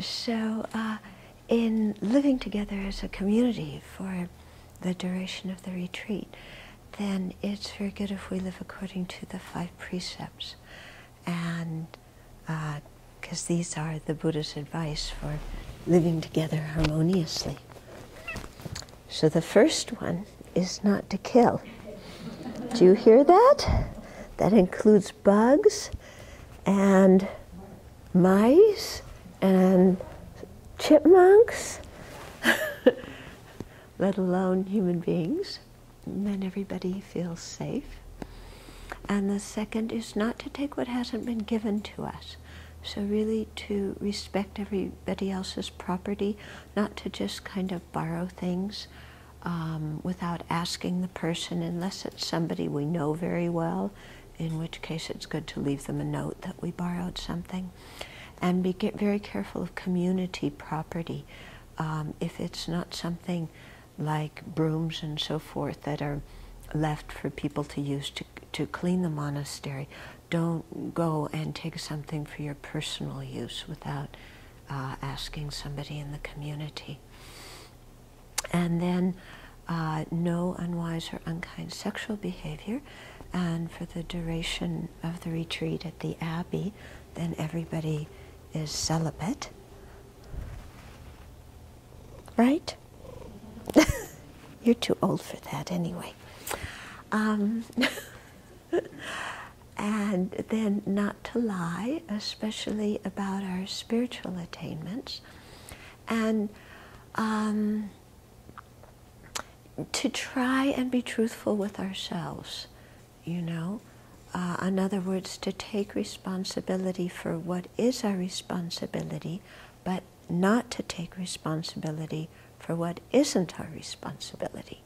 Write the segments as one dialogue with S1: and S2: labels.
S1: So in living together as a community for the duration of the retreat, then it's very good if we live according to the 5 precepts. And because these are the Buddha's advice for living together harmoniously. So the first one is not to kill. Do you hear that? That includes bugs and mice and chipmunks, let alone human beings. And then everybody feels safe. And the second is not to take what hasn't been given to us. So really to respect everybody else's property, not to just kind of borrow things without asking the person, unless it's somebody we know very well, in which case it's good to leave them a note that we borrowed something. And get very careful of community property. If it's not something like brooms and so forth that are left for people to use to clean the monastery, don't go and take something for your personal use without asking somebody in the community. And then no unwise or unkind sexual behavior. And for the duration of the retreat at the Abbey, then everybody is celibate. Right? You're too old for that anyway. And then not to lie, especially about our spiritual attainments. And to try and be truthful with ourselves, you know. In other words, to take responsibility for what is our responsibility, but not to take responsibility for what isn't our responsibility.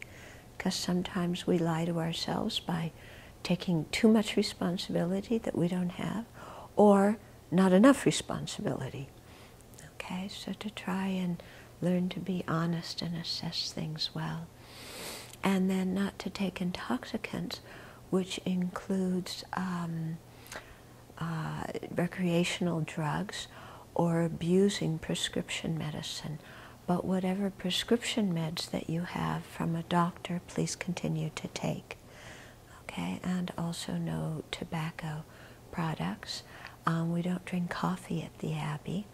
S1: Because sometimes we lie to ourselves by taking too much responsibility that we don't have, or not enough responsibility. Okay, so to try and learn to be honest and assess things well. And then not to take intoxicants, which includes recreational drugs or abusing prescription medicine. But whatever prescription meds that you have from a doctor, please continue to take. Okay, and also no tobacco products. We don't drink coffee at the Abbey.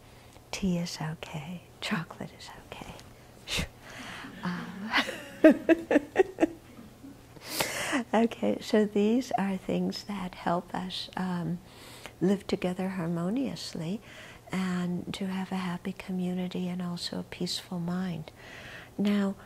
S1: Tea is okay. Chocolate is okay. Okay, so these are things that help us live together harmoniously and to have a happy community and also a peaceful mind. Now,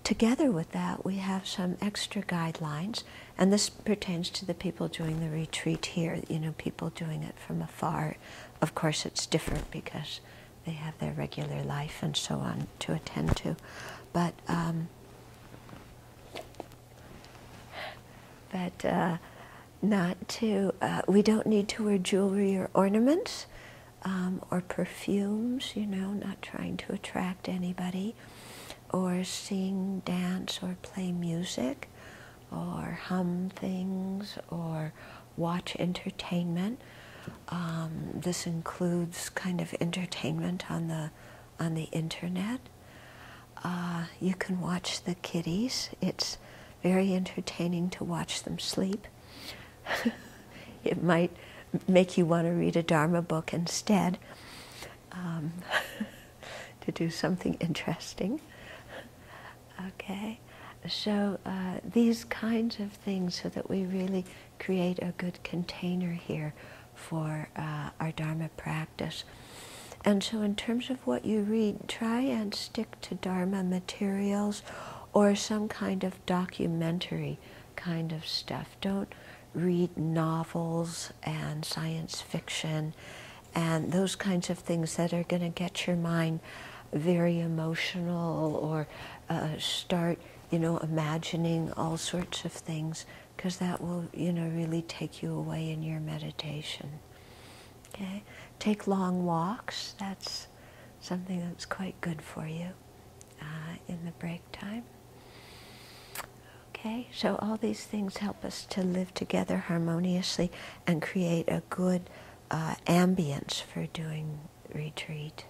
S1: together with that, we have some extra guidelines, and this pertains to the people doing the retreat here, you know, people doing it from afar. Of course, it's different because they have their regular life and so on to attend to. But not to, we don't need to wear jewelry or ornaments or perfumes, you know, not trying to attract anybody, or sing, dance, or play music, or hum things, or watch entertainment. This includes kind of entertainment on the internet. You can watch the kitties. It's very entertaining to watch them sleep. It might make you want to read a Dharma book instead, to do something interesting. Okay, so these kinds of things, so that we really create a good container here for our Dharma practice. And so in terms of what you read, try and stick to Dharma materials or some kind of documentary kind of stuff. Don't read novels and science fiction and those kinds of things that are going to get your mind very emotional or start, you know, imagining all sorts of things, because that will, you know, really take you away in your meditation. Okay? Take long walks. That's something that's quite good for you in the break time. Okay, so all these things help us to live together harmoniously and create a good ambience for doing retreat.